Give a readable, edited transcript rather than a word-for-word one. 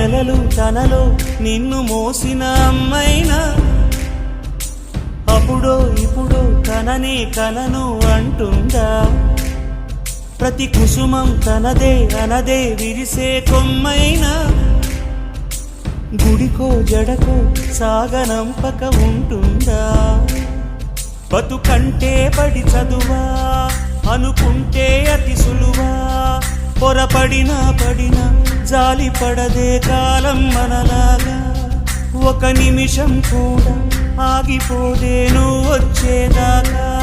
నెలలు తనలో నిన్ను మోసిన అమ్మైనా అప్పుడో ఇప్పుడో తననే కలను అంటుందా? ప్రతి కుసుమం తనదే అనదే విరిసే కొమ్మైనా గుడికో జడకో సాగనంపక ఉంటుందా? బతుకంటే పడి చదువా అనుకుంటే అతి సులువా? పొరపడినా పడినా జాలి పడదే కాలం మనలాగా. ఒక నిమిషం కూడా ఆగిపోదే నువ్వు వచ్చేదాకా.